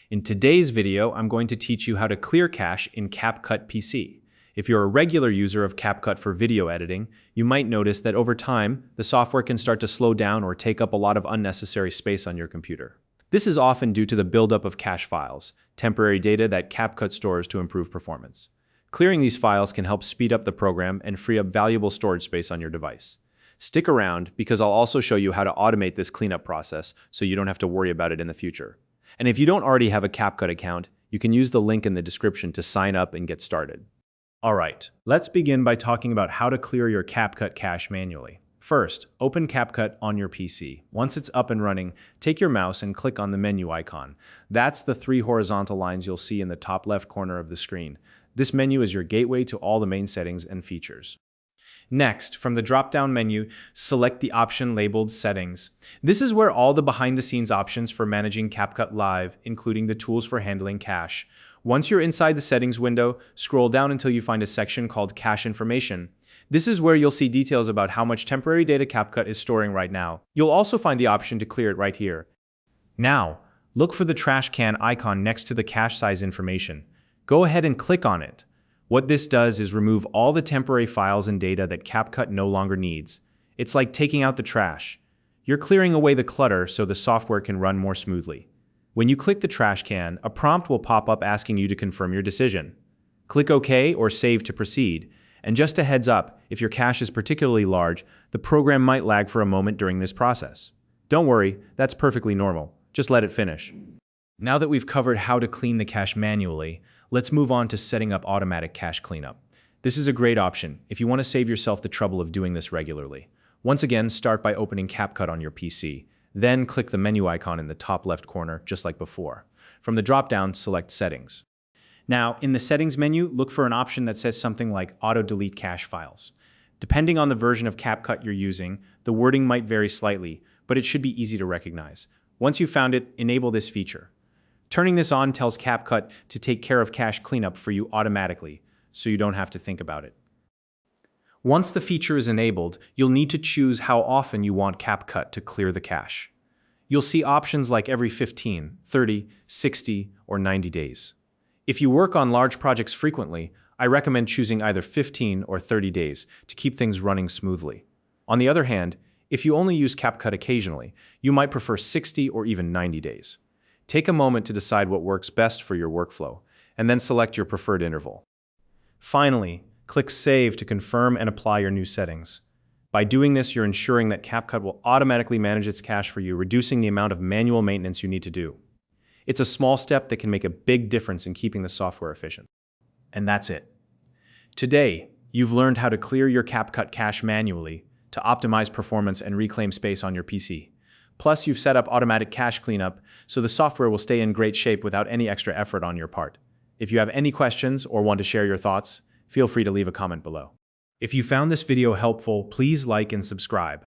In today's video, I'm going to teach you how to clear cache in CapCut PC. If you're a regular user of CapCut for video editing, you might notice that over time, the software can start to slow down or take up a lot of unnecessary space on your computer. This is often due to the buildup of cache files, temporary data that CapCut stores to improve performance. Clearing these files can help speed up the program and free up valuable storage space on your device. Stick around because I'll also show you how to automate this cleanup process so you don't have to worry about it in the future. And if you don't already have a CapCut account, you can use the link in the description to sign up and get started. Alright, let's begin by talking about how to clear your CapCut cache manually. First, open CapCut on your PC. Once it's up and running, take your mouse and click on the menu icon. That's the 3 horizontal lines you'll see in the top left corner of the screen. This menu is your gateway to all the main settings and features. Next, from the drop-down menu, select the option labeled Settings. This is where all the behind-the-scenes options for managing CapCut Live, including the tools for handling cache. Once you're inside the settings window, scroll down until you find a section called Cache Information. This is where you'll see details about how much temporary data CapCut is storing right now. You'll also find the option to clear it right here. Now, look for the trash can icon next to the cache size information. Go ahead and click on it. What this does is remove all the temporary files and data that CapCut no longer needs. It's like taking out the trash. You're clearing away the clutter so the software can run more smoothly. When you click the trash can, a prompt will pop up asking you to confirm your decision. Click OK or Save to proceed. And just a heads up, if your cache is particularly large, the program might lag for a moment during this process. Don't worry, that's perfectly normal. Just let it finish. Now that we've covered how to clean the cache manually, let's move on to setting up automatic cache cleanup. This is a great option if you want to save yourself the trouble of doing this regularly. Once again, start by opening CapCut on your PC. Then click the menu icon in the top left corner, just like before. From the drop-down, select Settings. Now, in the Settings menu, look for an option that says something like Auto Delete Cache Files. Depending on the version of CapCut you're using, the wording might vary slightly, but it should be easy to recognize. Once you've found it, enable this feature. Turning this on tells CapCut to take care of cache cleanup for you automatically, so you don't have to think about it. Once the feature is enabled, you'll need to choose how often you want CapCut to clear the cache. You'll see options like every 15, 30, 60, or 90 days. If you work on large projects frequently, I recommend choosing either 15 or 30 days to keep things running smoothly. On the other hand, if you only use CapCut occasionally, you might prefer 60 or even 90 days. Take a moment to decide what works best for your workflow, and then select your preferred interval. Finally, click Save to confirm and apply your new settings. By doing this, you're ensuring that CapCut will automatically manage its cache for you, reducing the amount of manual maintenance you need to do. It's a small step that can make a big difference in keeping the software efficient. And that's it. Today, you've learned how to clear your CapCut cache manually to optimize performance and reclaim space on your PC. Plus, you've set up automatic cache cleanup, so the software will stay in great shape without any extra effort on your part. If you have any questions or want to share your thoughts, feel free to leave a comment below. If you found this video helpful, please like and subscribe.